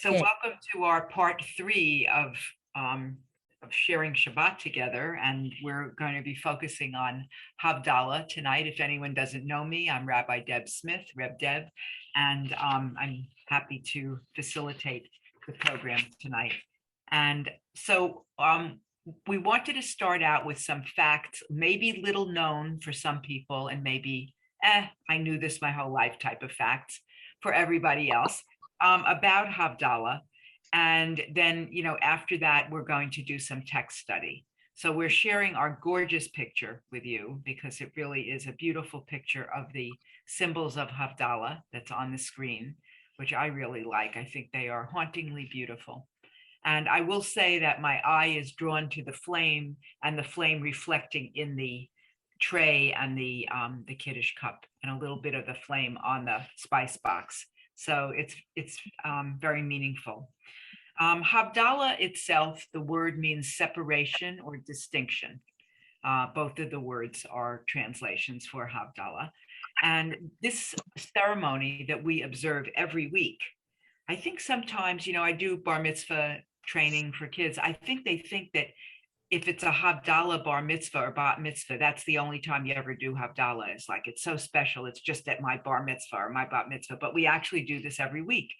So welcome to our part three of sharing Shabbat together, and we're going to be focusing on Havdalah tonight. If anyone doesn't know me, I'm Rabbi Deb Smith, Reb Deb, and I'm happy to facilitate the program tonight. And so we wanted to start out with some facts, maybe little known for some people, and maybe, I knew this my whole life type of facts for everybody else about Havdalah. And then, after that, we're going to do some text study. So we're sharing our gorgeous picture with you because it really is a beautiful picture of the symbols of Havdalah that's on the screen, which I really like. I think they are hauntingly beautiful. And I will say that my eye is drawn to the flame and the flame reflecting in the tray and the Kiddush cup and a little bit of the flame on the spice box. So it's very meaningful. Havdalah itself, the word means separation or distinction. Both of the words are translations for Havdalah. And this ceremony that we observe every week, I think sometimes, I do bar mitzvah training for kids. I think they think that if it's a Havdalah bar mitzvah or bat mitzvah, that's the only time you ever do Havdalah. It's like, it's so special. It's just at my bar mitzvah or my bat mitzvah, but we actually do this every week.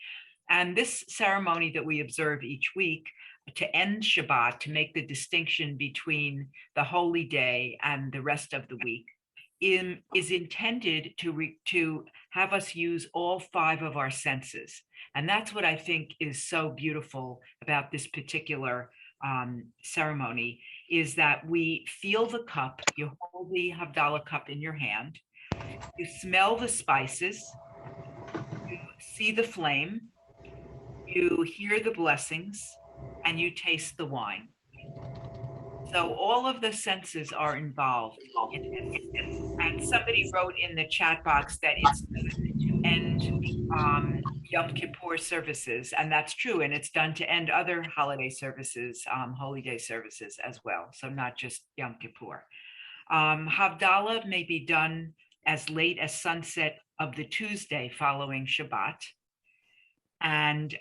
And this ceremony that we observe each week to end Shabbat, to make the distinction between the holy day and the rest of the week, is intended to have us use all five of our senses. And that's what I think is so beautiful about this particular ceremony, is that we feel the cup. You hold the Havdalah cup in your hand, you smell the spices, you see the flame, you hear the blessings, and you taste the wine. So all of the senses are involved in this. And somebody wrote in the chat box that it's to end Yom Kippur services, and that's true. And it's done to end other holiday services, holy day services as well. So not just Yom Kippur. Havdalah may be done as late as sunset of the Tuesday following Shabbat. And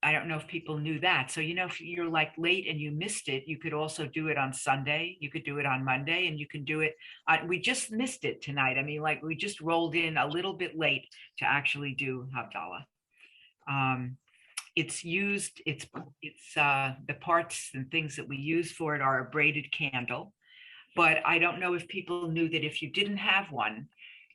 I don't know if people knew that. So, if you're like late and you missed it, you could also do it on Sunday. You could do it on Monday, and you can do it. We just missed it tonight. I mean, like we just rolled in a little bit late to actually do Havdalah. It's used, it's the parts and things that we use for it are a braided candle. But I don't know if people knew that if you didn't have one,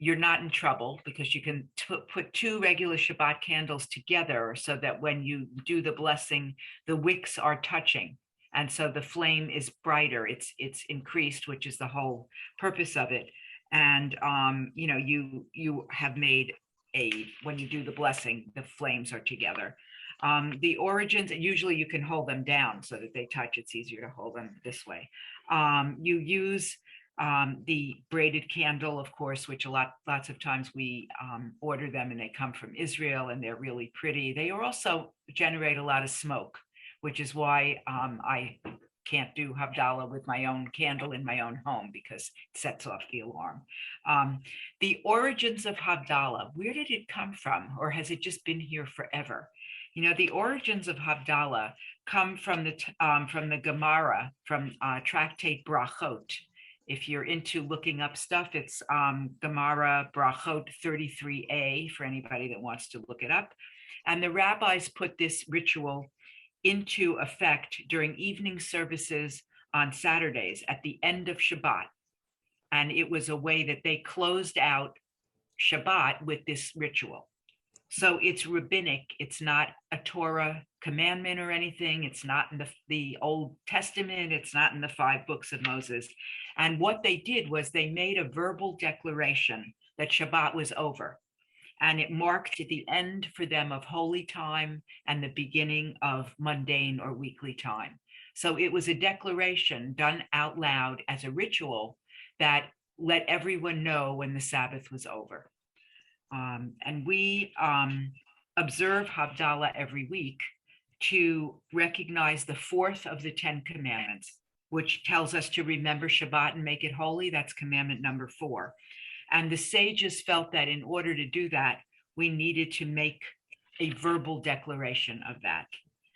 you're not in trouble, because you can put two regular Shabbat candles together so that when you do the blessing, the wicks are touching. And so the flame is brighter, it's increased, which is the whole purpose of it. And, you have made when you do the blessing, the flames are together. The origins, usually you can hold them down so that they touch. It's easier to hold them this way. You use the braided candle, of course, which lots of times we order them and they come from Israel and they're really pretty. They also generate a lot of smoke, which is why I can't do Havdalah with my own candle in my own home, because it sets off the alarm. The origins of Havdalah, where did it come from? Or has it just been here forever? The origins of Havdalah come from the Gemara, from Tractate Brachot. If you're into looking up stuff, it's Gemara Brachot 33a for anybody that wants to look it up. And the rabbis put this ritual into effect during evening services on Saturdays at the end of Shabbat. And it was a way that they closed out Shabbat with this ritual. So it's rabbinic. It's not a Torah commandment or anything. It's not in the Old Testament. It's not in the 5 books of Moses. And what they did was they made a verbal declaration that Shabbat was over. And it marked the end for them of holy time and the beginning of mundane or weekly time. So it was a declaration done out loud as a ritual that let everyone know when the Sabbath was over. And we observe Havdalah every week to recognize the 4th of the 10 commandments, which tells us to remember Shabbat and make it holy. That's commandment number 4. And the sages felt that in order to do that, we needed to make a verbal declaration of that.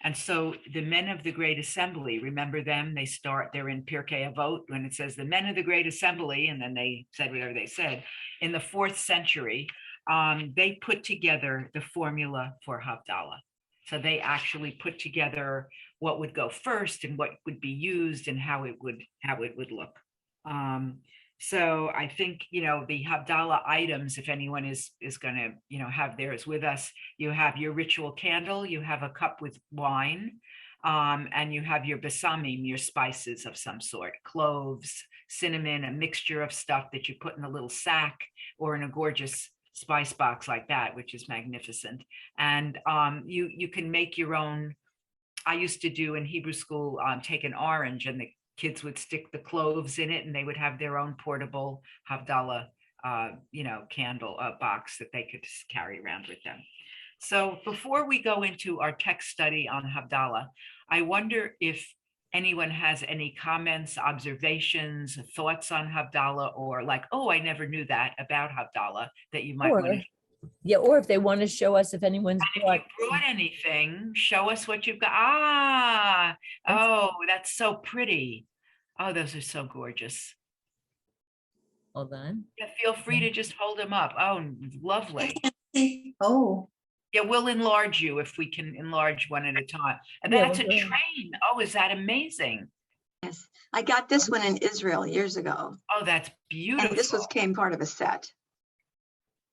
And so the men of the Great Assembly, remember them? They're in Pirkei Avot when it says the men of the Great Assembly, and then they said whatever they said. In the 4th century, they put together the formula for Havdalah. So they actually put together what would go first and what would be used and how it would look. So I think, the Havdalah items, if anyone is going to, have theirs with us, you have your ritual candle, you have a cup with wine, and you have your besamim, your spices of some sort, cloves, cinnamon, a mixture of stuff that you put in a little sack or in a gorgeous spice box like that, which is magnificent. And you can make your own. I used to do in Hebrew school, take an orange and the kids would stick the cloves in it and they would have their own portable Havdalah, candle box that they could just carry around with them. So before we go into our text study on Havdalah, I wonder if anyone has any comments, observations, thoughts on Havdalah, or like, oh, I never knew that about Havdalah that you might want to. Yeah, or if they want to show us if anyone's brought anything, show us what you've got. Oh, that's so pretty. Oh, those are so gorgeous. Hold on. Yeah, feel free to just hold them up. Oh, lovely. Oh. Yeah, we'll enlarge you if we can enlarge one at a time. And that's a train. Oh, is that amazing? Yes, I got this one in Israel years ago. Oh, that's beautiful. And this came part of a set.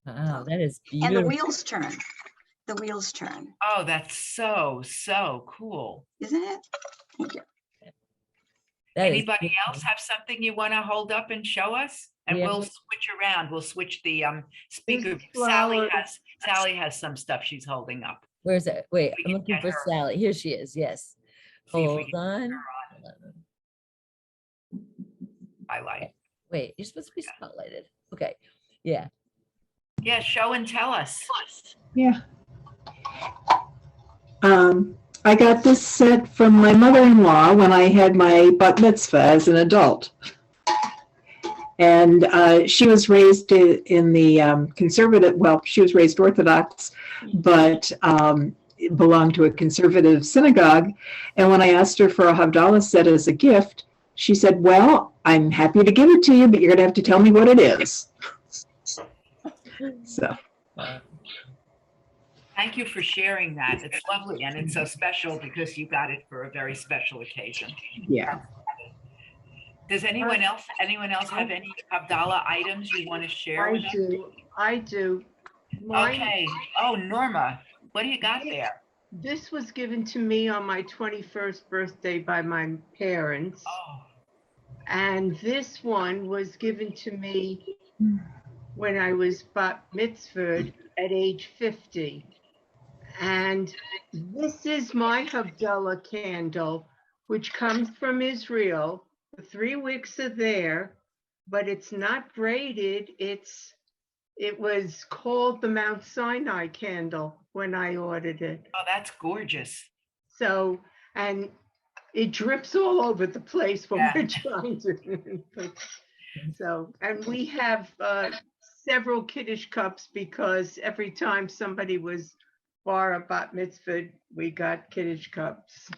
Wow, that is beautiful. And the wheels turn. The wheels turn. Oh, that's so cool. Isn't it? Thank you. Anybody else have something you want to hold up and show us? And we'll switch around. We'll switch the speaker. Sally has some stuff she's holding up. Where's that? Wait, I'm looking for Sally. Here she is. Yes. Hold on. Highlight. Wait, you're supposed to be spotlighted. Okay. Yeah. Yeah, show and tell us. Yeah. I got this set from my mother-in-law when I had my bat mitzvah as an adult. And she was raised in the conservative, she was raised Orthodox, but belonged to a conservative synagogue. And when I asked her for a Havdalah set as a gift, she said, well, I'm happy to give it to you, but you're going to have to tell me what it is. So. Thank you for sharing that. It's lovely, and it's so special because you got it for a very special occasion. Yeah. Does anyone else have any Havdalah items you want to share? I do. Okay. Oh, Norma, what do you got there? This was given to me on my 21st birthday by my parents. Oh. And this one was given to me when I was bat mitzvahed at age 50. And this is my Havdalah candle, which comes from Israel. The 3 wicks are there, but it's not braided. It was called the Mount Sinai candle when I ordered it. Oh, that's gorgeous. So, and it drips all over the place when we're trying to. So, and we have several Kiddush cups because every time somebody was bar a bat mitzvah, we got Kiddush cups.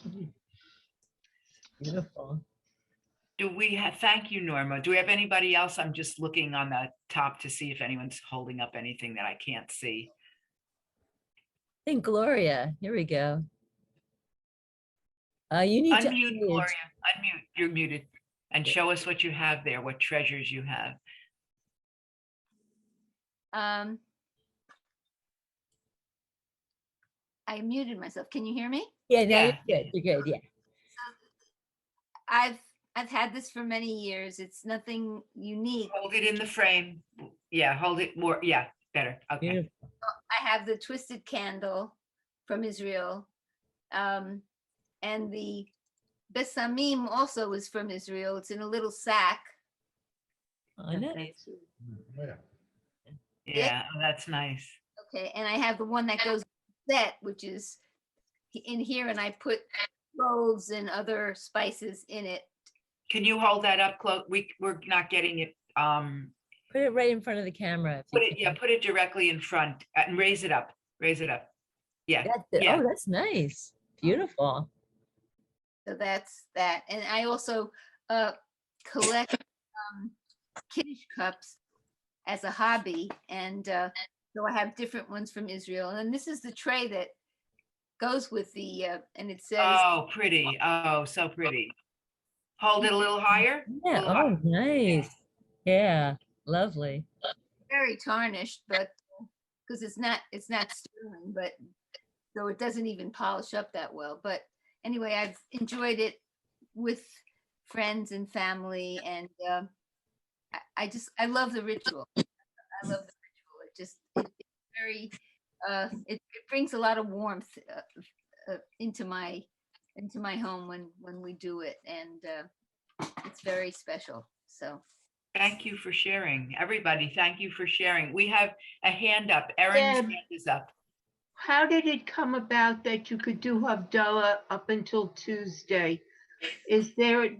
Beautiful. Thank you, Norma. Do we have anybody else? I'm just looking on the top to see if anyone's holding up anything that I can't see. I think Gloria, here we go. You need to unmute, Gloria. Unmute. You're muted. And show us what you have there, what treasures you have. I muted myself. Can you hear me? Yeah, now you're good. You're good. Yeah. I've had this for many years. It's nothing unique. Hold it in the frame. Yeah, hold it more. Yeah, better. Okay. Beautiful. I have the twisted candle from Israel. And the besamim also is from Israel. It's in a little sack. Oh, nice. Yeah, that's nice. Okay, and I have the one that goes set, which is in here, and I put cloves and other spices in it. Can you hold that up close? We're not getting it. Put it right in front of the camera. Put it directly in front and raise it up. Raise it up. Yeah, That's it. yeah. Oh, that's nice. Beautiful. So that's that. And I also collect Kiddush cups as a hobby. And so I have different ones from Israel. And this is the tray that goes with the, and it says, Oh, pretty. Oh, so pretty. Hold it a little higher. A Yeah. little Oh, higher. nice. Yeah. Lovely. very tarnished, but because it's not sterling, but so it doesn't even polish up that well. But anyway, I've enjoyed it with friends and family, and I love the ritual. I love the ritual. It's very it brings a lot of warmth into my home when we do it, and it's very special. So Thank you for sharing. Everybody, thank you for sharing. We have a hand up. Erin's Deb. hand is up. How did it come about that you could do Havdalah up until Tuesday?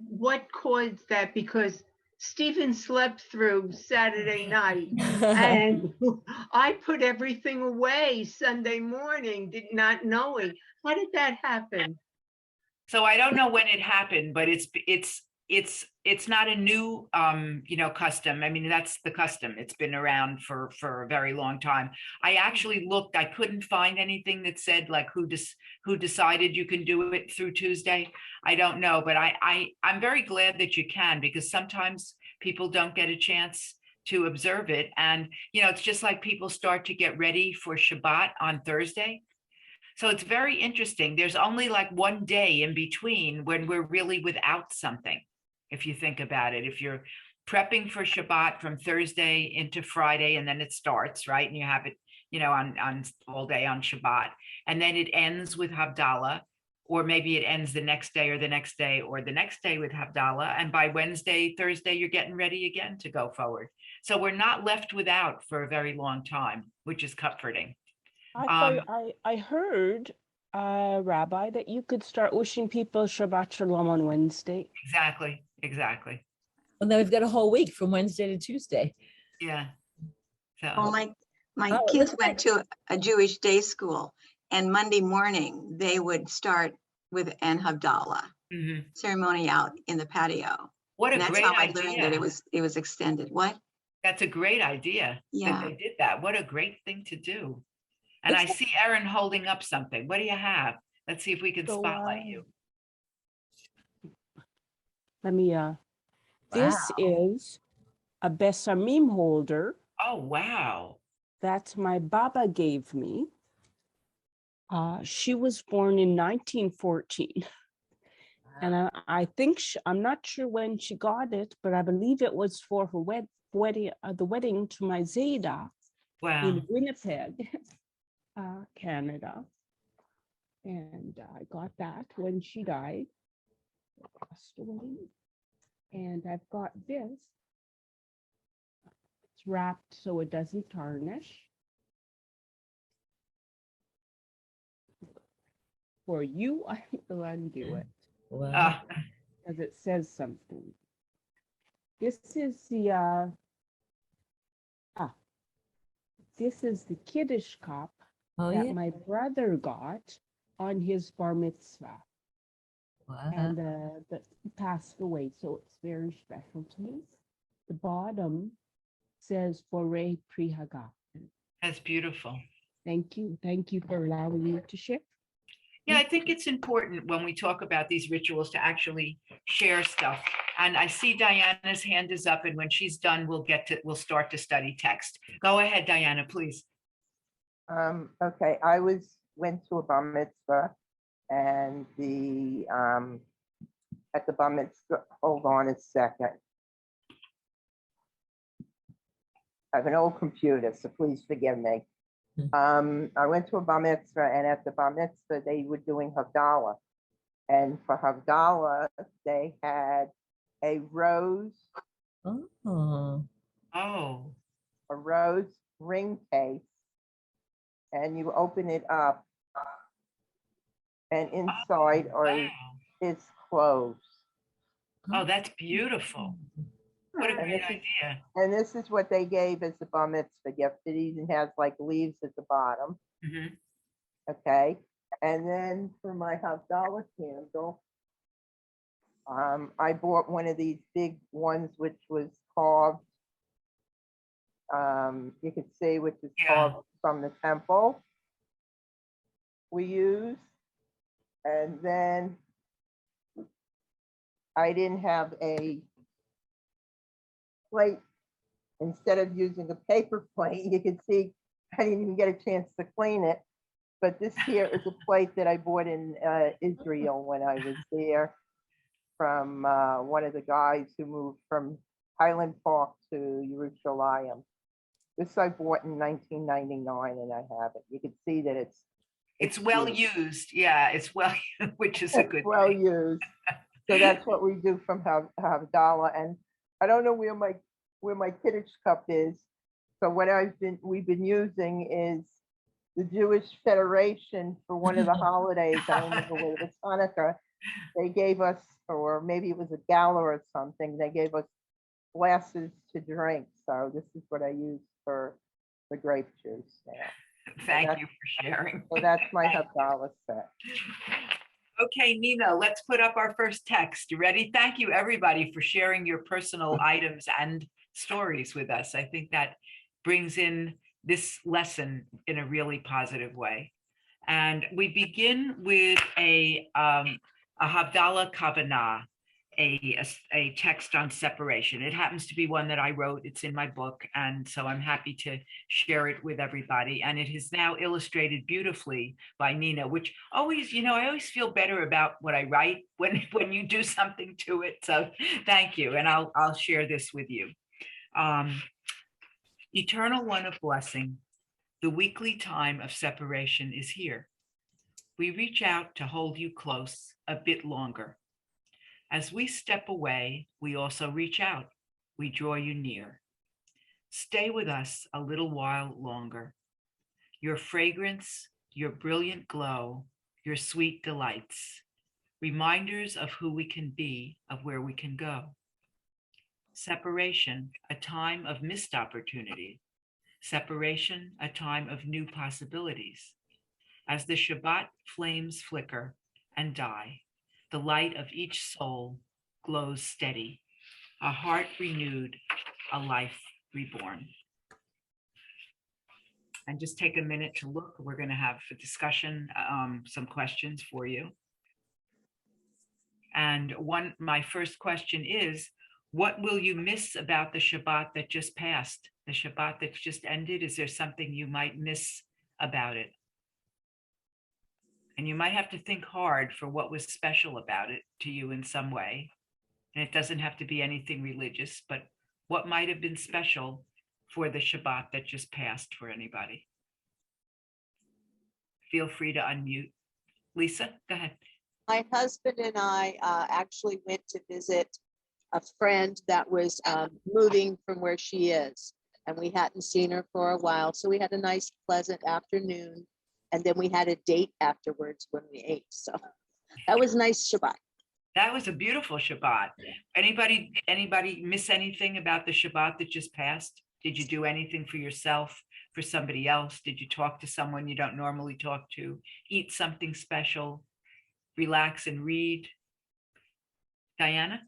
What caused that? Because Stephen slept through Saturday night and I put everything away Sunday morning, not knowing. How did that happen? So I don't know when it happened, but it's not a new custom. I mean, that's the custom. It's been around for a very long time. I actually looked, I couldn't find anything that said like who decided you can do it through Tuesday. I don't know, but I'm very glad that you can, because sometimes people don't get a chance to observe it. And it's just like people start to get ready for Shabbat on Thursday. So it's very interesting. There's only like one day in between when we're really without something. If you think about it, if you're prepping for Shabbat from Thursday into Friday, and then it starts, right? And you have it, on all day on Shabbat. And then it ends with Havdalah, or maybe it ends the next day or the next day or the next day with Havdalah. And by Wednesday, Thursday, you're getting ready again to go forward. So we're not left without for a very long time, which is comforting. I heard, Rabbi, that you could start wishing people Shabbat Shalom on Wednesday. Exactly. Well, now we've got a whole week from Wednesday to Tuesday. Yeah. So Well, my Oh, kids that's went to a Jewish day school, and Monday morning they would start with an Havdalah mhm. ceremony out in the patio. What a And that's great how I learned that idea. it was extended. What? That's a great idea that Yeah. they did that. What a great thing to do. And I It's- see Erin holding up something. What do you have? Let's see if we can So, spotlight you. Let me, this Wow. is a Besamim holder Oh, wow. that my Baba gave me. She was born in 1914. And I think I'm not sure when she got it, but I believe it was for her wedding, the wedding to my Zayda Wow. in Winnipeg, Canada. And I got that when she died, passed away. And I've got this. It's wrapped so it doesn't tarnish. For you, I will undo it Wow. because it says something. This is the this is the Kiddush cup Oh, that yeah. my brother got on his bar mitzvah, Wow. and that passed away, so it's very special to me. The bottom says Borei Pri Hagafen. That's beautiful. Thank you for allowing me to share. Yeah, I think it's important when we talk about these rituals to actually share stuff. And I see Diana's hand is up, and when she's done, we'll start to study text. Go ahead, Diana, please. Okay, I went to a bar mitzvah, and at the bar mitzvah, hold on a second. I have an old computer, so please forgive me. I went to a bar mitzvah, and at the bar mitzvah, they were doing Havdalah. And for Havdalah, they had a rose Oh. Oh, ring case, and you open it up, and inside wow. are his clothes. Oh, that's beautiful. What a And great this is- idea. And this is what they gave as the bar mitzvah gift. It even has like leaves at the bottom. Mhm. Okay, and then for my Havdalah candle, I bought one of these big ones, which was carved. You could see which is Yeah. carved from the temple we use. And then I didn't have a plate. Instead of using a paper plate, you can see I didn't even get a chance to clean it. But this here is a plate that I bought in Israel when I was there from one of the guys who moved from Highland Park to Jerusalem. This I bought in 1999 and I have it. You can see that It's well used. Yeah, it's well, which is a it's good well thing. used. So that's what we do from Havdalah. And I don't know where my Kiddush cup is. So what we've been using is the Jewish Federation for one of the holidays. I don't remember whether it was Hanukkah. They gave us, or maybe it was a gala or something. They gave us glasses to drink. So this is what I use for the grape juice now. Thank you for sharing. So that's my Havdalah set. Okay, Nina, let's put up our first text. You ready? Thank you, everybody, for sharing your personal items and stories with us. I think that brings in this lesson in a really positive way. And we begin with a Havdalah Kavanah, a text on separation. It happens to be one that I wrote. It's in my book. And so I'm happy to share it with everybody. And it is now illustrated beautifully by Nina, which always, I always feel better about what I write when you do something to it. So thank you. And I'll share this with you. Eternal One of blessing, the weekly time of separation is here. We reach out to hold you close a bit longer. As we step away, we also reach out. We draw you near. Stay with us a little while longer. Your fragrance, your brilliant glow, your sweet delights, reminders of who we can be, of where we can go. Separation, a time of missed opportunity. Separation, a time of new possibilities. As the Shabbat flames flicker and die, the light of each soul glows steady, a heart renewed, a life reborn. And just take a minute to look. We're going to have a discussion, some questions for you. And my first question is, what will you miss about the Shabbat that just passed? The Shabbat that just ended? Is there something you might miss about it? And you might have to think hard for what was special about it to you in some way. And it doesn't have to be anything religious, but what might have been special for the Shabbat that just passed for anybody? Feel free to unmute. Lisa, go ahead. My husband and I actually went to visit a friend that was moving from where she is, and we hadn't seen her for a while. So we had a nice, pleasant afternoon. And then we had a date afterwards when we ate. So that was a nice Shabbat. That was a beautiful Shabbat. Anybody miss anything about the Shabbat that just passed? Did you do anything for yourself, for somebody else? Did you talk to someone you don't normally talk to? Eat something special? Relax and read? Diana?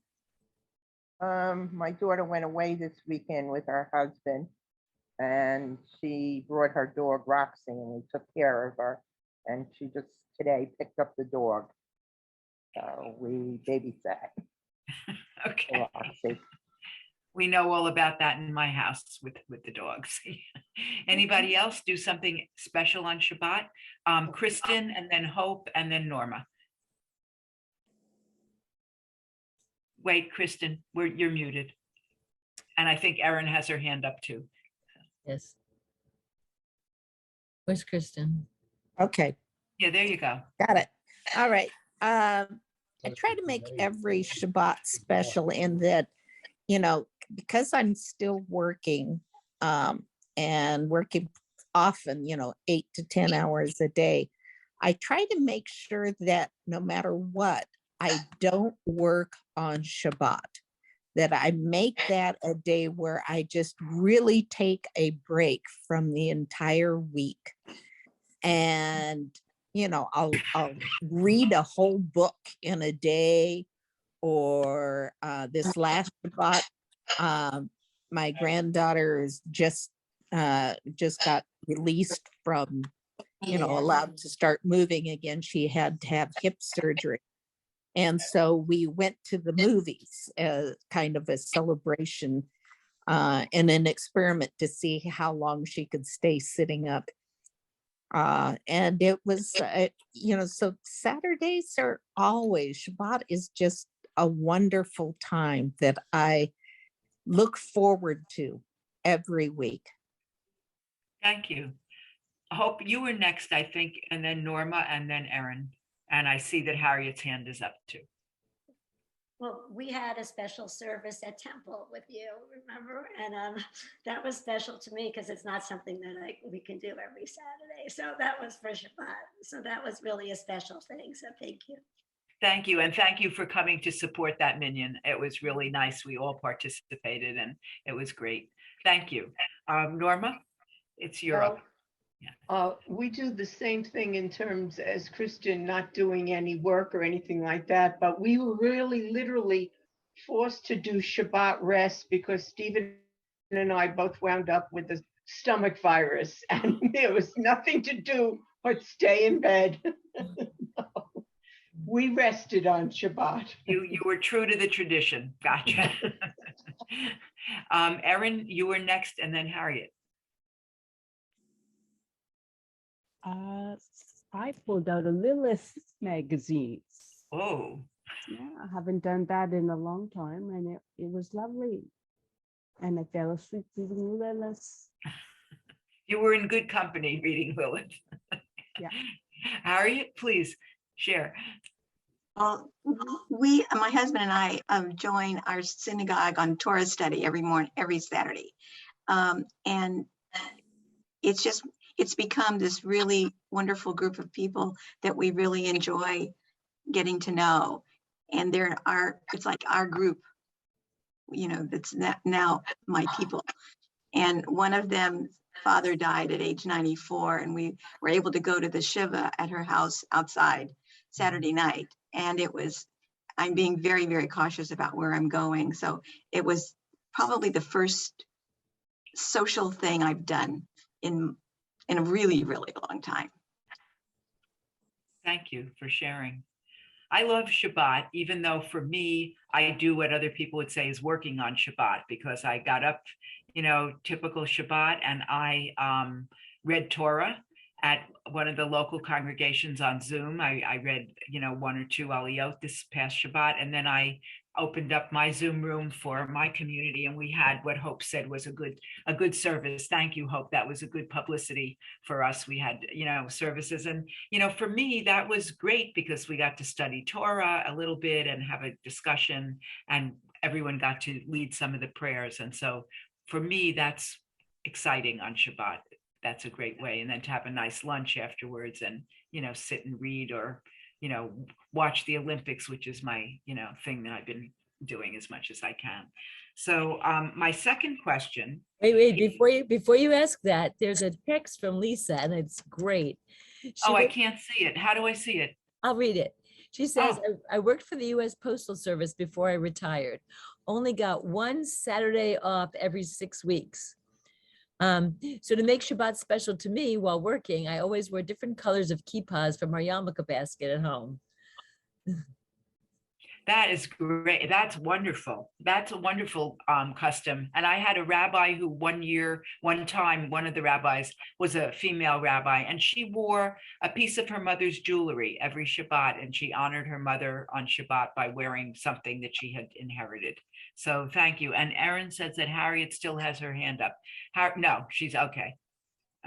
My daughter went away this weekend with her husband, and she brought her dog Roxy, and we took care of her. And she just today picked up the dog, so we babysat. Okay. Roxy. We know all about that in my house with the dogs. Anybody else do something special on Shabbat? Kristen, and then Hope, and then Norma. Wait, Kristen, you're muted. And I think Erin has her hand up too. Yes. Where's Kristen? Okay, Yeah, there you go. got it. All right. I try to make every Shabbat special in that, because I'm still working and working often, 8 to 10 hours a day, I try to make sure that no matter what, I don't work on Shabbat, that I make that a day where I just really take a break from the entire week. And I'll read a whole book in a day, or this last Shabbat, my granddaughter is just got released from, allowed to start moving again. She had to have hip surgery. And so we went to the movies as kind of a celebration and an experiment to see how long she could stay sitting up. And it was, so Saturdays are always, Shabbat is just a wonderful time that I look forward to every week. Thank you. I hope you were next, I think, and then Norma, and then Erin. And I see that Harriet's hand is up too. Well, we had a special service at Temple with you, remember? And that was special to me because it's not something that we can do every Saturday. So that was for Shabbat. So that was really a special thing. So thank you. Thank you. And thank you for coming to support that minyan. It was really nice. We all participated and it was great. Thank you. Norma, it's your up. We do the same thing in terms as Christian, not doing any work or anything like that, but we were really literally forced to do Shabbat rest because Stephen and I both wound up with the stomach virus and there was nothing to do but stay in bed. We rested on Shabbat. You were true to the tradition. Gotcha. Erin, you were next, and then Harriet. I pulled out a Lilith magazine. Oh. Yeah, I haven't done that in a long time, and it was lovely. And I fell asleep reading Lilith. You were in good company reading Lilith. Yeah. Harriet, please share. Well, my husband and I join our synagogue on Torah study every Saturday. And it's become this really wonderful group of people that we really enjoy getting to know. And it's like our group, that's now my people. And one of them, father died at age 94, and we were able to go to the Shiva at her house outside Saturday night. And I'm being very, very cautious about where I'm going. So it was probably the first social thing I've done in a really, really long time. Thank you for sharing. I love Shabbat, even though for me, I do what other people would say is working on Shabbat, because I got up, typical Shabbat, and I read Torah at one of the local congregations on Zoom. I read, 1 or 2 aliyot this past Shabbat, and then I opened up my Zoom room for my community, and we had what Hope said was a good service. Thank you, Hope. That was a good publicity for us. We had, services, and, for me, that was great because we got to study Torah a little bit and have a discussion, and everyone got to lead some of the prayers. And so for me, that's exciting on Shabbat. That's a great way. And then to have a nice lunch afterwards and, sit and read or, watch the Olympics, which is my, thing that I've been doing as much as I can. So my second question. Wait, before you ask that, there's a text from Lisa and it's great. I can't see it. How do I see it? I'll read it. She says, I worked for the U.S. Postal Service before I retired. Only got one Saturday off every 6 weeks. So to make Shabbat special to me while working, I always wore different colors of kippahs from our yarmulke basket at home. That is great. That's wonderful. That's a wonderful custom. And I had a rabbi who one time, one of the rabbis was a female rabbi, and she wore a piece of her mother's jewelry every Shabbat, and she honored her mother on Shabbat by wearing something that she had inherited. So thank you. And Erin says that Harriet still has her hand up. No, she's okay.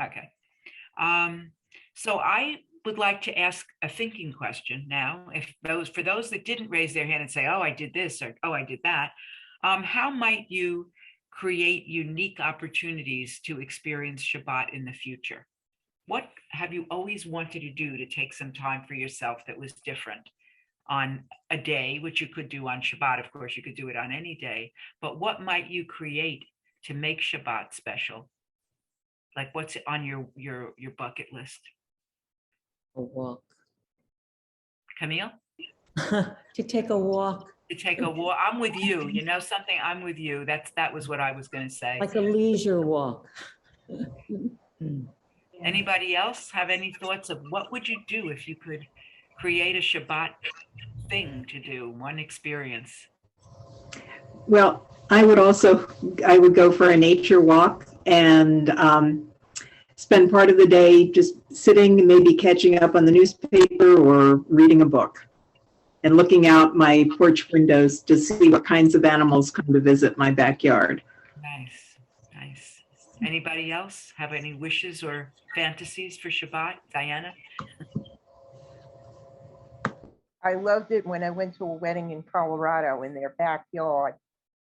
Okay. So I would like to ask a thinking question now. For those that didn't raise their hand and say, oh, I did this, or oh, I did that, how might you create unique opportunities to experience Shabbat in the future? What have you always wanted to do to take some time for yourself that was different on a day, which you could do on Shabbat? Of course, you could do it on any day, but what might you create to make Shabbat special? Like what's on your bucket list? A walk. Camille? To take a walk, To take a walk. I'm with you. You know something? I'm with you. That was what I was going to say. like a leisure walk. Anybody else have any thoughts of what would you do if you could create a Shabbat thing to do, one experience? Well, I would go for a nature walk and spend part of the day just sitting, maybe catching up on the newspaper or reading a book and looking out my porch windows to see what kinds of animals come to visit my backyard. Nice, nice. Anybody else have any wishes or fantasies for Shabbat? Diana? I loved it when I went to a wedding in Colorado. In their backyard,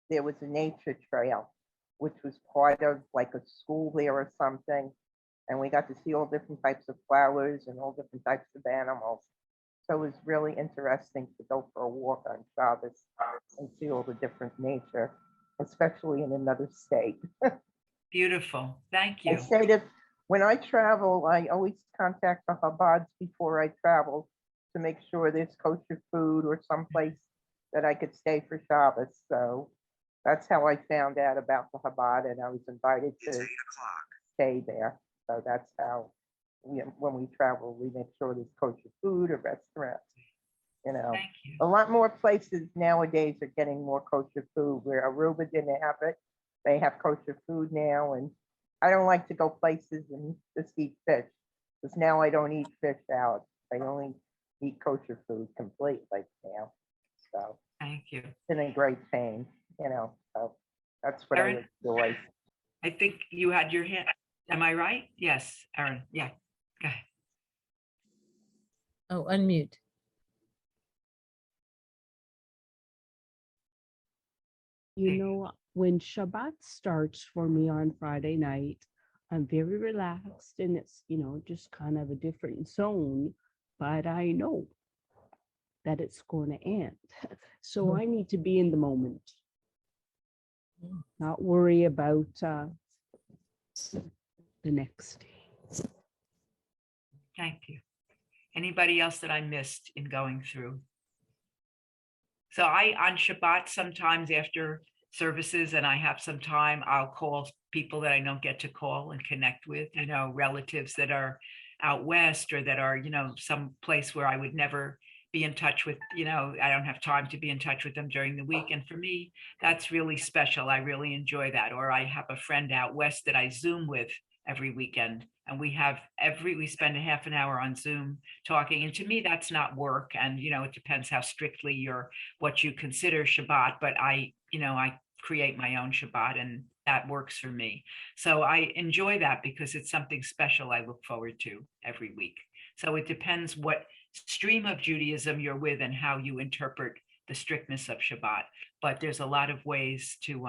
there was a nature trail, which was part of like a school there or something. And we got to see all different types of flowers and all different types of animals. So it was really interesting to go for a walk on Shabbos and see all the different nature, especially in another state. Beautiful. Thank you. I say that when I travel, I always contact the Chabads before I travel to make sure there's kosher food or someplace that I could stay for Shabbos. So that's how I found out about the Chabad, and I was invited to stay there. So that's how when we travel, we make sure there's kosher food or restaurants. You know, Thank you. a lot more places nowadays are getting more kosher food. Where Aruba didn't have it, they have kosher food now. And I don't like to go places and just eat fish, because now I don't eat fish out. I only eat kosher food completely now. So Thank you. it's been a great pain, you know. So that's what Erin? I enjoy. I think you had your hand. Am I right? Yes, Erin. Yeah. Go ahead. Oh, unmute. You know, when Shabbat starts for me on Friday night, I'm very relaxed and it's, you know, just kind of a different zone, but I know that it's going to end. So I need to be in the moment, not worry about the next day. Thank you. Anybody else that I missed in going through? So on Shabbat, sometimes after services and I have some time, I'll call people that I don't get to call and connect with, you know, relatives that are out west or that are, you know, some place where I would never be in touch with, you know, I don't have time to be in touch with them during the week. And for me, that's really special. I really enjoy that. Or I have a friend out west that I Zoom with every weekend. And we spend a half an hour on Zoom talking. And to me, that's not work. And, you know, it depends how strictly what you consider Shabbat. But I create my own Shabbat and that works for me. So I enjoy that because it's something special I look forward to every week. So it depends what stream of Judaism you're with and how you interpret the strictness of Shabbat. But there's a lot of ways to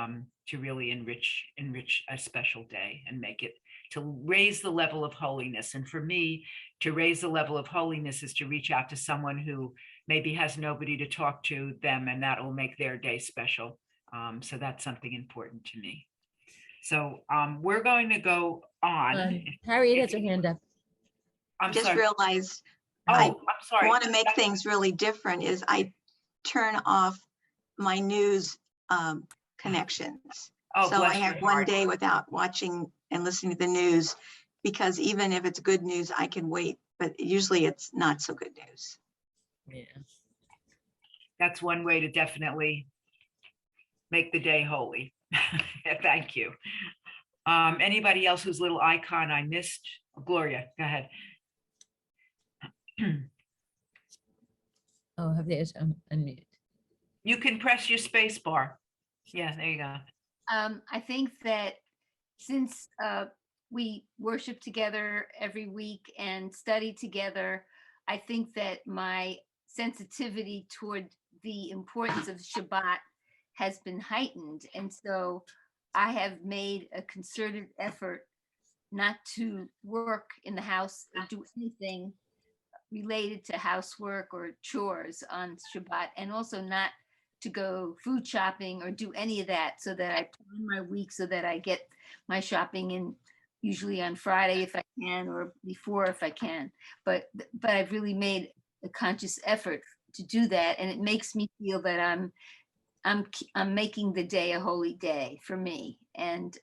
really enrich a special day and make it, to raise the level of holiness. And for me, to raise the level of holiness is to reach out to someone who maybe has nobody to talk to them, and that will make their day special. So that's something important to me. So we're going to go on. Harriet has her hand up. I'm Just sorry. realized I'm sorry. want to make things really different is I turn off my news connections. Oh, So I bless have your one heart. day without watching and listening to the news, because even if it's good news, I can wait, but usually it's not so good news. Yeah. That's one way to definitely make the day holy. Thank you. Anybody else whose little icon I missed? Gloria, go ahead. Oh, have they unmute? You can press your space bar. Yeah, there you go. I think that since we worship together every week and study together, I think that my sensitivity toward the importance of Shabbat has been heightened. And so I have made a concerted effort not to work in the house or do anything related to housework or chores on Shabbat, and also not to go food shopping or do any of that, so that I plan my week so that I get my shopping in usually on Friday if I can, or before if I can, but I've really made a conscious effort to do that, and it makes me feel that I'm making the day a holy day for me, and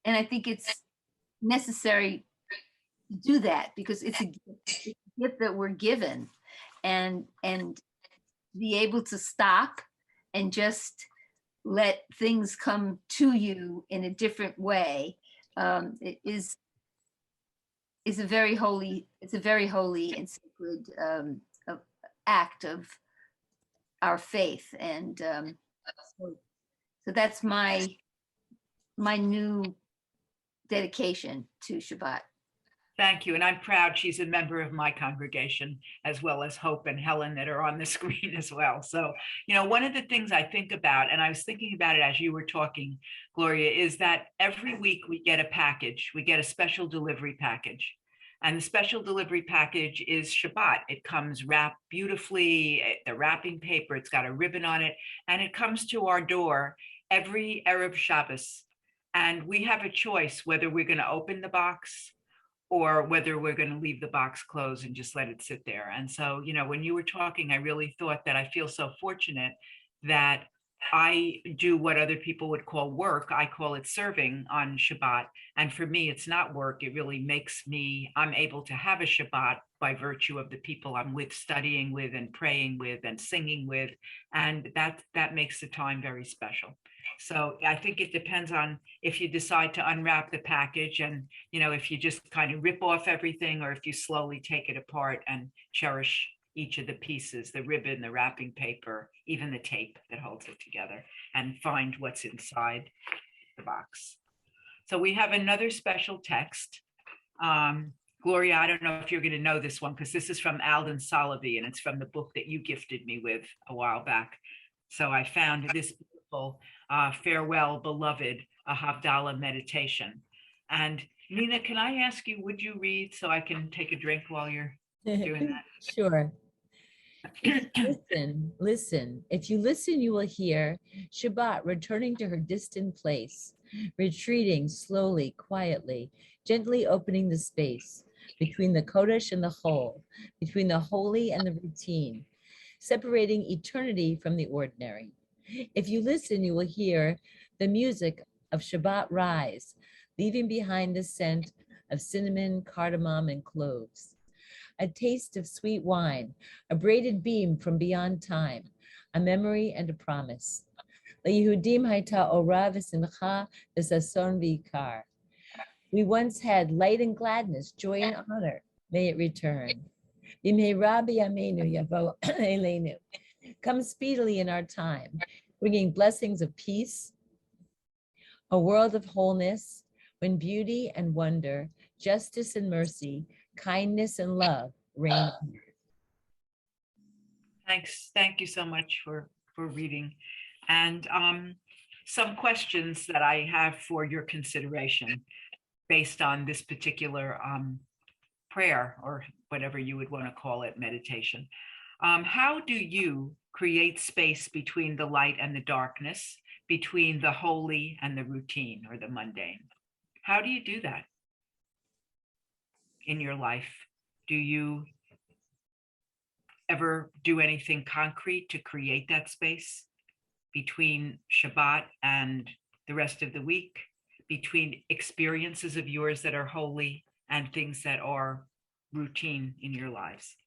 I think it's necessary to do that because it's a gift that we're given, and be able to stop and just let things come to you in a different way it is a very holy, it's a very holy and sacred act of our faith, and so that's my new dedication to Shabbat. Thank you. And I'm proud she's a member of my congregation, as well as Hope and Helen that are on the screen as well. So, you know, one of the things I think about, and I was thinking about it as you were talking, Gloria, is that every week we get a package, we get a special delivery package. And the special delivery package is Shabbat. It comes wrapped beautifully, the wrapping paper, it's got a ribbon on it, and it comes to our door every Erev Shabbos. And we have a choice whether we're going to open the box or whether we're going to leave the box closed and just let it sit there. And so, you know, when you were talking, I really thought that I feel so fortunate that I do what other people would call work. I call it serving on Shabbat. And for me, it's not work. It really makes me, I'm able to have a Shabbat by virtue of the people I'm with, studying with and praying with and singing with. And that makes the time very special. So I think it depends on if you decide to unwrap the package and, you know, if you just kind of rip off everything, or if you slowly take it apart and cherish each of the pieces, the ribbon, the wrapping paper, even the tape that holds it together, and find what's inside the box. So we have another special text. Gloria, I don't know if you're going to know this one, because this is from Alden Solovey, and it's from the book that you gifted me with a while back. So I found this beautiful Farewell, Beloved, a Havdalah meditation. And Nina, can I ask you, would you read so I can take a drink while you're doing that? Sure. Listen. If you listen, you will hear Shabbat returning to her distant place, retreating slowly, quietly, gently opening the space between the Kodesh and the whole, between the holy and the routine, separating eternity from the ordinary. If you listen, you will hear the music of Shabbat rise, leaving behind the scent of cinnamon, cardamom, and cloves. A taste of sweet wine, a braided beam from beyond time, a memory and a promise. Leyehudim hayta ora v'simcha v'sason v'ikar. We once had light and gladness, joy and honor. May it return. B'meira b'yameinu yavo eleinu. Come speedily in our time, bringing blessings of peace, a world of wholeness, when beauty and wonder, justice and mercy, kindness and love reign. Thanks. Thank you so much for reading. And some questions that I have for your consideration based on this particular prayer, or whatever you would want to call it, meditation. How do you create space between the light and the darkness, between the holy and the routine or the mundane? How do you do that in your life? Do you ever do anything concrete to create that space between Shabbat and the rest of the week, between experiences of yours that are holy and things that are routine in your lives?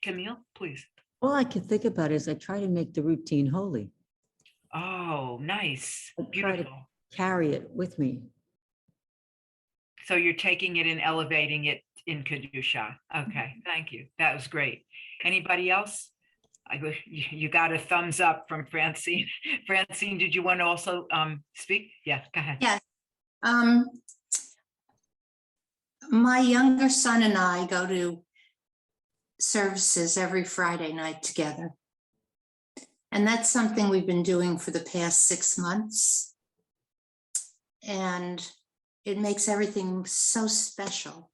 Camille, please. All I can think about is I try to make the routine holy. Oh, nice. I try to Beautiful. carry it with me. So you're taking it and elevating it in Kedusha. Okay, thank you. That was great. Anybody else? You got a thumbs up from Francine. Francine, did you want to also speak? Yeah, go ahead. Yes. My younger son and I go to services every Friday night together. And that's something we've been doing for the past 6 months. And it makes everything so special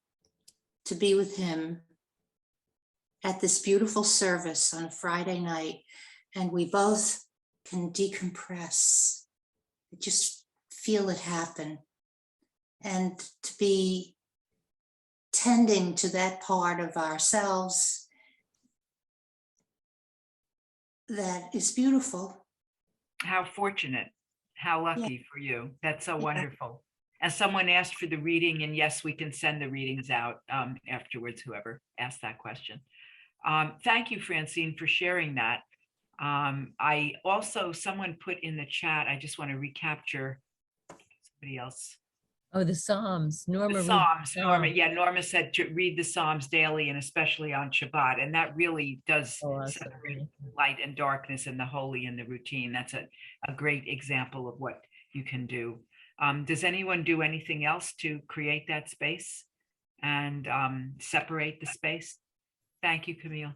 to be with him at this beautiful service on a Friday night. And we both can decompress just feel it happen. And to be tending to that part of ourselves that is beautiful. How fortunate, how lucky for you. That's so wonderful. And someone asked for the reading, and yes, we can send the readings out afterwards, whoever asked that question. Thank you, Francine, for sharing that. I also, someone put in the chat, I just want to recapture somebody else. Oh, the Psalms. Norma. The read Psalms, the Norma, Psalms. yeah, Norma said to read the Psalms daily and especially on Shabbat. And that really does Oh, awesome. separate light and darkness and the holy and the routine. That's a great example of what you can do. Does anyone do anything else to create that space and separate the space? Thank you, Camille.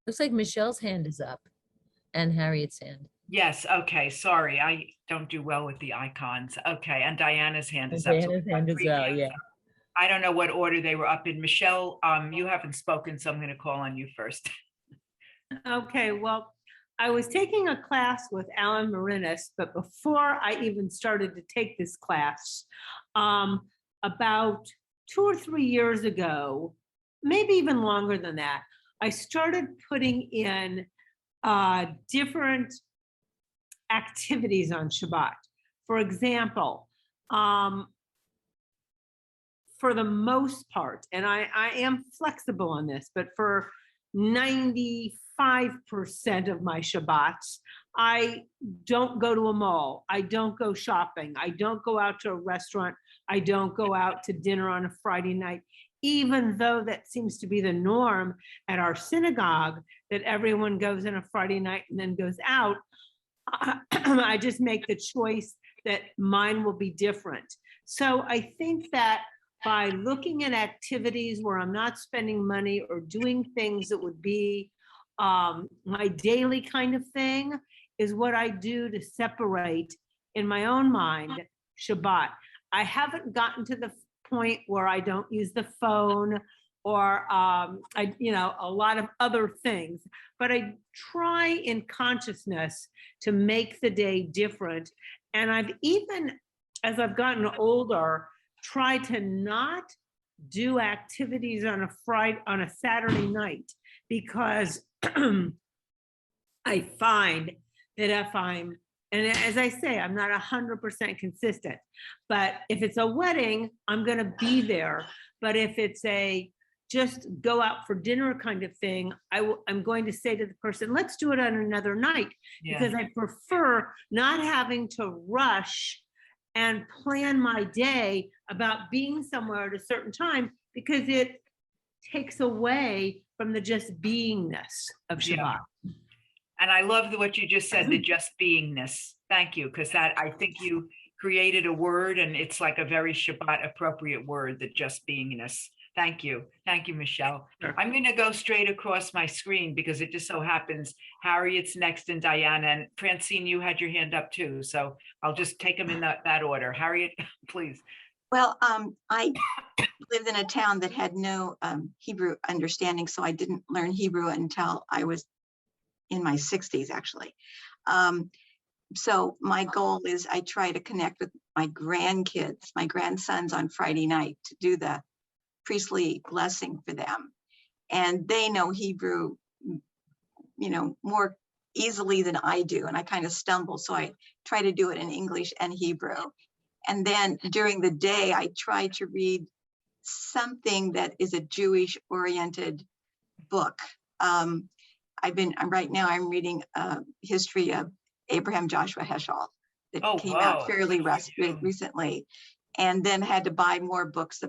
Looks like Michelle's hand is up and Harriet's hand. Yes, okay, sorry, I don't do well with the icons. Okay, and Diana's hand is up. Diana's hand as well, yeah. I don't know what order they were up in. Michelle, you haven't spoken, so I'm going to call on you first. Okay, well, I was taking a class with Alan Marinis, but before I even started to take this class, about 2 or 3 years ago, maybe even longer than that, I started putting in different activities on Shabbat. For example, for the most part, and I am flexible on this, but for 95% of my Shabbats, I don't go to a mall. I don't go shopping. I don't go out to a restaurant. I don't go out to dinner on a Friday night, even though that seems to be the norm at our synagogue, that everyone goes on a Friday night and then goes out. I just make the choice that mine will be different. So I think that by looking at activities where I'm not spending money or doing things that would be my daily kind of thing is what I do to separate in my own mind Shabbat. I haven't gotten to the point where I don't use the phone or a lot of other things, but I try in consciousness to make the day different. And I've even, as I've gotten older, tried to not do activities on a Saturday night, because I find that if I'm, and as I say, I'm not 100% consistent, but if it's a wedding, I'm going to be there. But if it's a just go out for dinner kind of thing, I'm going to say to the person, let's do it on another night, because I prefer not having to rush and plan my day about being somewhere at a certain time, because it takes away from the just beingness of Shabbat. Yeah. And I love what you just said, the just beingness. Thank you, because that, I think you created a word, and it's like a very Shabbat appropriate word, the just beingness. Thank you. Thank you, Michelle. Sure. I'm going to go straight across my screen because it just so happens Harriet's next and Diana, and Francine, you had your hand up too. So I'll just take them in that order. Harriet, please. Well, I lived in a town that had no Hebrew understanding, so I didn't learn Hebrew until I was in my 60s, actually. So my goal is I try to connect with my grandkids, my grandsons on Friday night to do the priestly blessing for them. And they know Hebrew, more easily than I do. And I kind of stumble. So I try to do it in English and Hebrew. And then during the day, I try to read something that is a Jewish oriented book. Right now I'm reading a history of Abraham Joshua Heschel that came out fairly recently, and then had to buy more books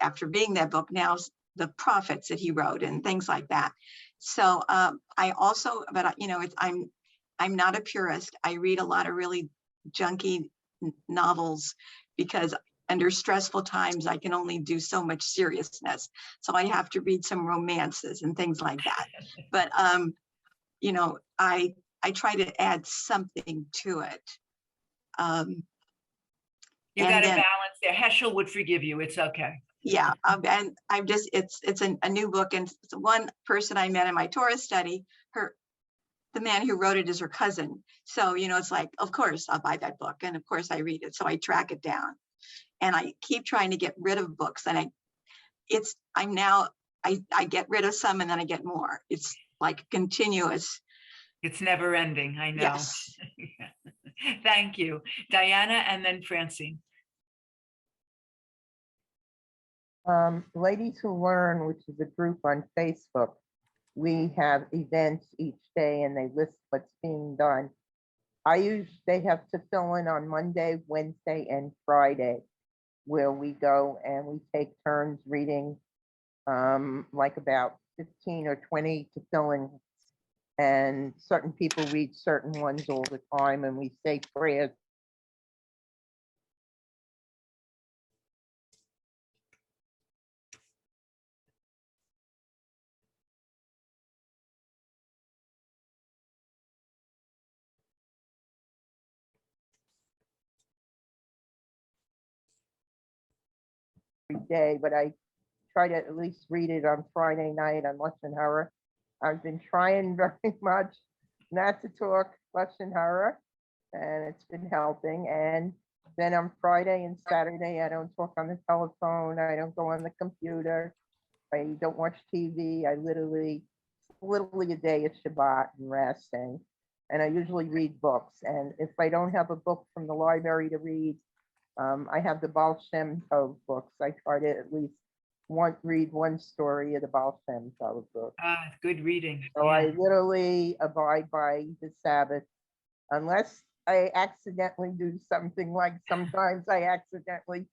after reading that book, now the prophets that he wrote and things like that. So I also, but I'm not a purist. I read a lot of really junky novels because under stressful times, I can only do so much seriousness. So I have to read some romances and things like that. But, I try to add something to it. You got to balance there. Heschel would forgive you. It's okay. Yeah. And I'm just, it's a new book. And one person I met in my Torah study, the man who wrote it is her cousin. So, it's like, of course I'll buy that book. And of course I read it. So I track it down and I keep trying to get rid of books. And I get rid of some and then I get more. It's like continuous. It's never ending. I know. Yes. Thank you, Diana, and then Francine. Ladies Who Learn, which is a group on Facebook, we have events each day and they list what's being done. They have to fill in on Monday, Wednesday, and Friday, where we go and we take turns reading, like about 15 or 20 to fill in. And certain people read certain ones all the time, and we say prayers. Every day, but I try to at least read it on Friday night on Lashon Hara. I've been trying very much not to talk Lashon Hara, and it's been helping. And then on Friday and Saturday, I don't talk on the telephone. I don't go on the computer. I don't watch TV. I literally a day at Shabbat and resting. And I usually read books. And if I don't have a book from the library to read, I have the Baal Shem Tov books. I try to at least read one story of the Baal Shem Tov book. Good reading. So I literally abide by the Sabbath, unless I accidentally do something, like sometimes I accidentally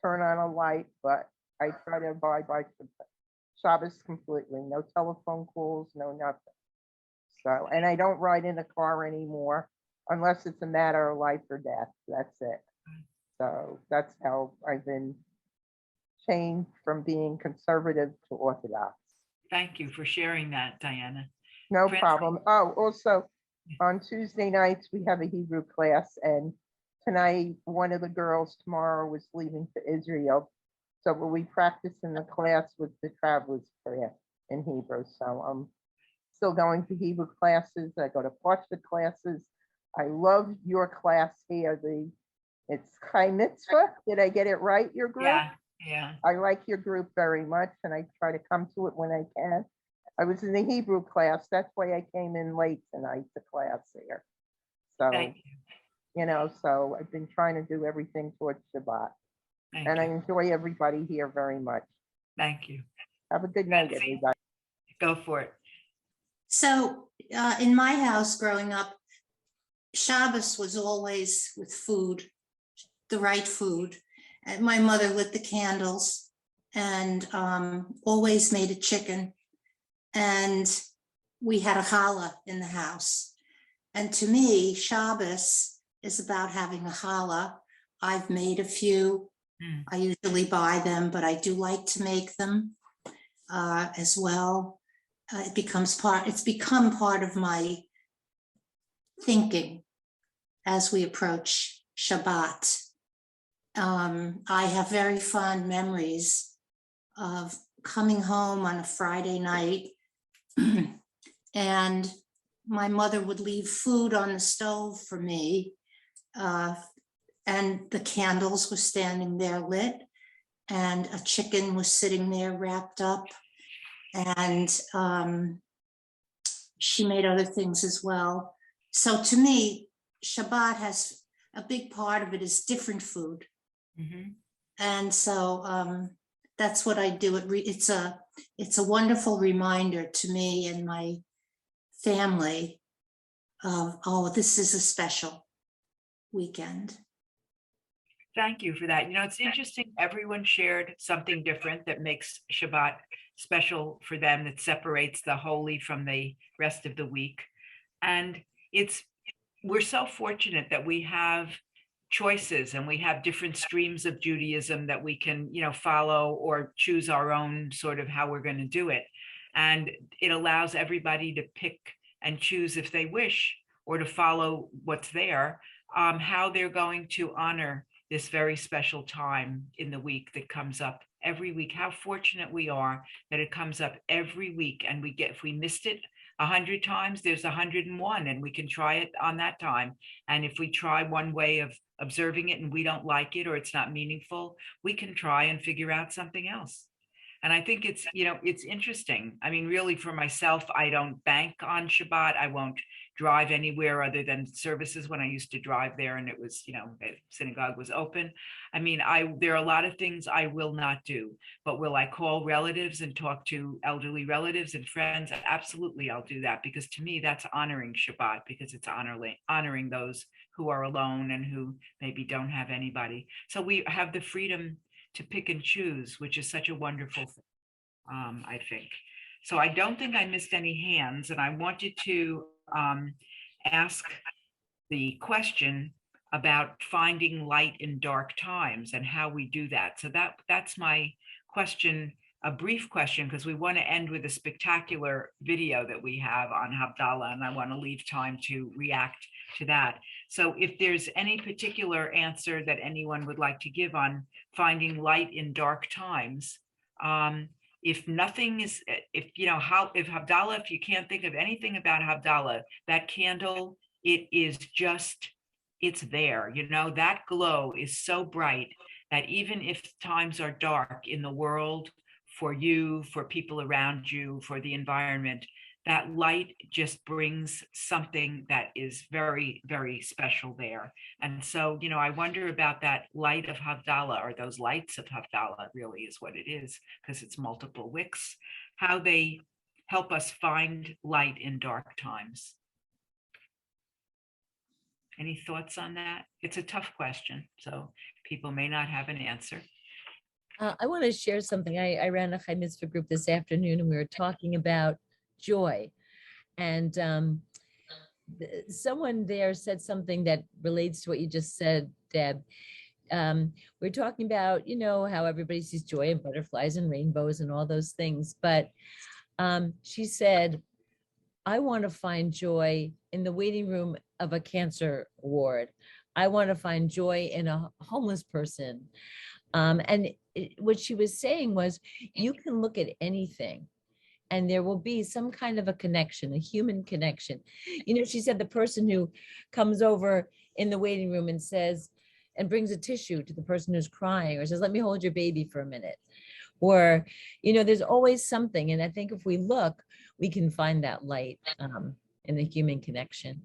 turn on a light, but I try to abide by Shabbos completely. No telephone calls, no nothing. So, and I don't ride in a car anymore unless it's a matter of life or death. That's it. So that's how I've been changed from being conservative to Orthodox. Thank you for sharing that, Diana. No problem. Oh, also on Tuesday nights, we have a Hebrew class, and tonight, one of the girls tomorrow was leaving for Israel. So we practice in the class with the traveler's prayer in Hebrew. So I'm still going to Hebrew classes. I go to Parsha classes. I love your class here. It's Chai Mitzvah. Did I get it right, your group? Yeah. I like your group very much, and I try to come to it when I can. I was in the Hebrew class. That's why I came in late tonight to class here. So, Thank you. So I've been trying to do everything towards Shabbat. Thank and you. I enjoy everybody here very much. Thank you. Have a good night, Francine, everybody. Go for it. So in my house growing up, Shabbos was always with food, the right food. And my mother lit the candles and always made a chicken. And we had a challah in the house. And to me, Shabbos is about having a challah. I've made a few. I usually buy them, but I do like to make them as well. It's become part of my thinking as we approach Shabbat. I have very fond memories of coming home on a Friday night and my mother would leave food on the stove for me, and the candles were standing there lit, and a chicken was sitting there wrapped up, and she made other things as well. So to me, Shabbat has a big part of it is different food. Mm-hmm. And so that's what I do. It's a wonderful reminder to me and my family of, oh, this is a special weekend. Thank you for that. It's interesting. Everyone shared something different that makes Shabbat special for them, that separates the holy from the rest of the week. And we're so fortunate that we have choices and we have different streams of Judaism that we can, follow or choose our own sort of how we're going to do it. And it allows everybody to pick and choose if they wish, or to follow what's there, how they're going to honor this very special time in the week that comes up every week. How fortunate we are that it comes up every week, and if we missed it, 100 times, there's 101, and we can try it on that time. And if we try one way of observing it and we don't like it or it's not meaningful, we can try and figure out something else. And I think it's, it's interesting. I mean, really for myself, I don't bank on Shabbat. I won't drive anywhere other than services when I used to drive there and it was, the synagogue was open. I mean, there are a lot of things I will not do, but will I call relatives and talk to elderly relatives and friends? Absolutely, I'll do that, because to me, that's honoring Shabbat, because it's honoring those who are alone and who maybe don't have anybody. So we have the freedom to pick and choose, which is such a wonderful thing, I think. So I don't think I missed any hands, and I wanted to ask the question about finding light in dark times and how we do that. So that's my question, a brief question, because we want to end with a spectacular video that we have on Havdalah, and I want to leave time to react to that. So if there's any particular answer that anyone would like to give on finding light in dark times, if nothing is, if Havdalah, if you can't think of anything about Havdalah, that candle, it is just, it's there, that glow is so bright that even if times are dark in the world, for you, for people around you, for the environment, that light just brings something that is very, very special there. And so, I wonder about that light of Havdalah, or those lights of Havdalah really is what it is, because it's multiple wicks, how they help us find light in dark times. Any thoughts on that? It's a tough question, so people may not have an answer. I want to share something. I ran a Chai Mitzvah group this afternoon, and we were talking about joy. And someone there said something that relates to what you just said, Deb. We're talking about, how everybody sees joy and butterflies and rainbows and all those things. But she said, I want to find joy in the waiting room of a cancer ward. I want to find joy in a homeless person. What she was saying was, you can look at anything and there will be some kind of a connection, a human connection. She said the person who comes over in the waiting room and says, and brings a tissue to the person who's crying, or says, let me hold your baby for a minute. Or, there's always something. And I think if we look, we can find that light in the human connection.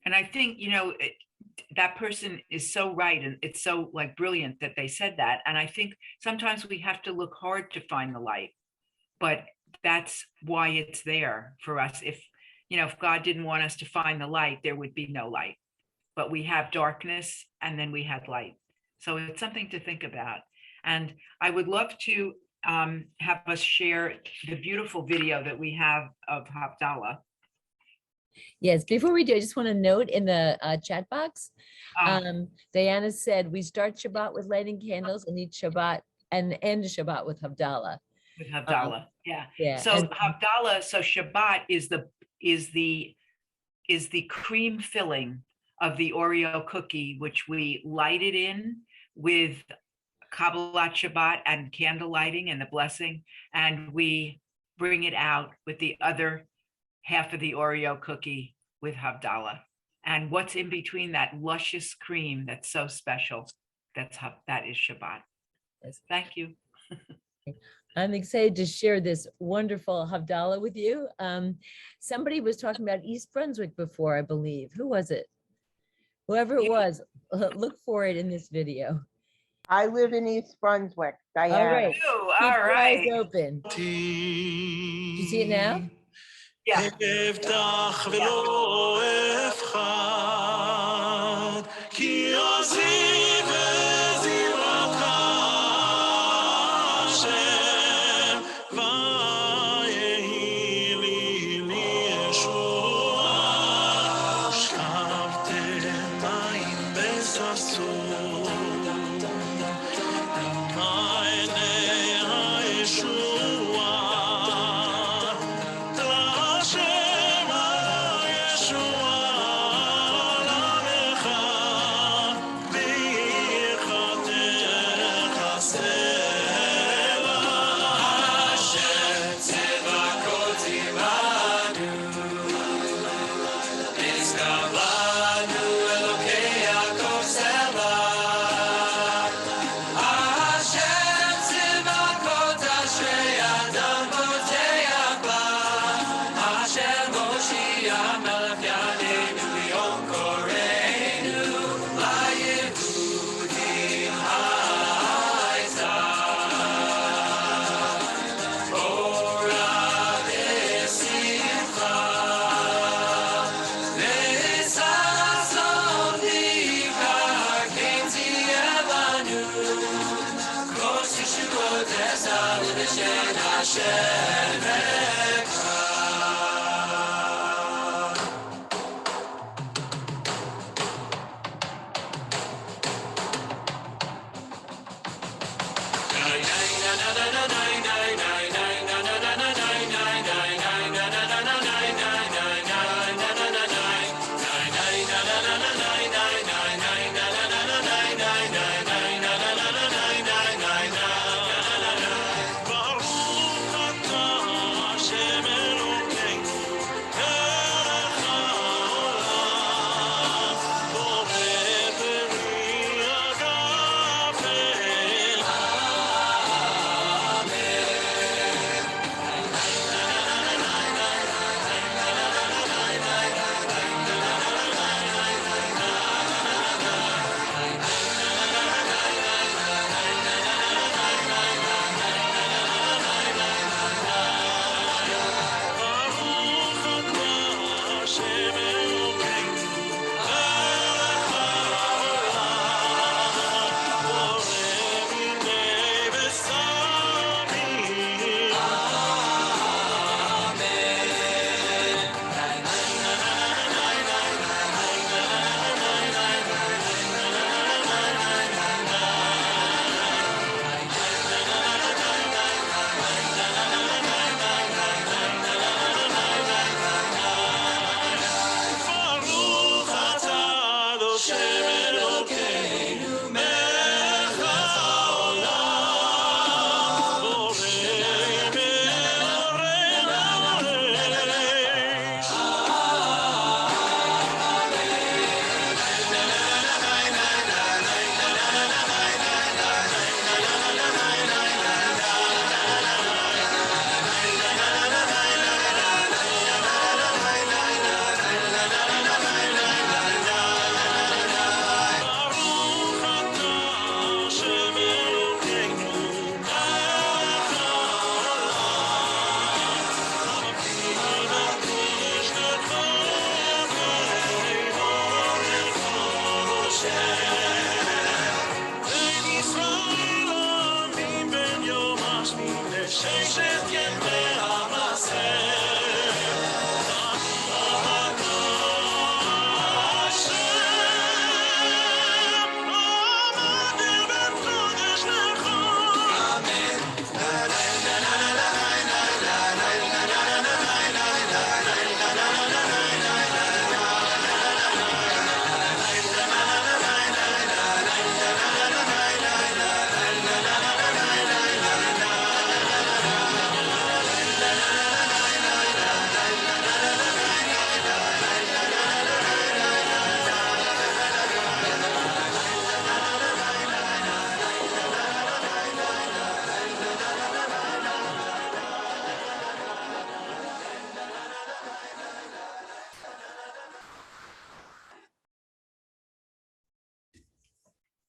And I think, that person is so right. And it's so brilliant that they said that. And I think sometimes we have to look hard to find the light, but that's why it's there for us. If God didn't want us to find the light, there would be no light, but we have darkness and then we had light. So it's something to think about. And I would love to have us share the beautiful video that we have of Havdalah. Yes, before we do, I just want to note in the chat box, Diana said, we start Shabbat with lighting candles and each Shabbat and end Shabbat with Havdalah. With Havdalah, yeah. So and- Havdalah, so Shabbat is the cream filling of the Oreo cookie, which we lighted in with Kabbalat Shabbat and candle lighting and the blessing, and we bring it out with the other half of the Oreo cookie with Havdalah. And what's in between, that luscious cream that's so special, that is Shabbat. Yes. Thank you. I'm excited to share this wonderful Havdalah with you. Somebody was talking about East Brunswick before, I believe. Who was it? Whoever it was, look for it in this video. I live in East Brunswick, Diana. All right. All Keep your right. eyes open. Do you see it now? Yeah.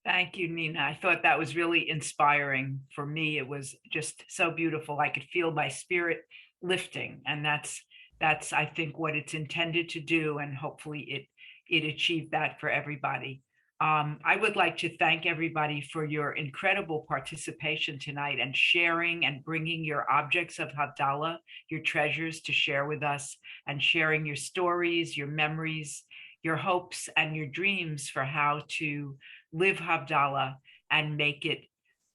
Thank you, Nina. I thought that was really inspiring. For me, it was just so beautiful. I could feel my spirit lifting, and that's I think what it's intended to do, and hopefully it achieved that for everybody. I would like to thank everybody for your incredible participation tonight and sharing and bringing your objects of Havdalah, your treasures, to share with us, and sharing your stories, your memories, your hopes, and your dreams for how to live Havdalah and make it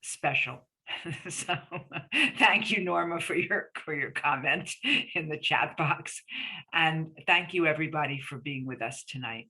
special. So thank you, Norma, for your comment in the chat box. And thank you, everybody, for being with us tonight.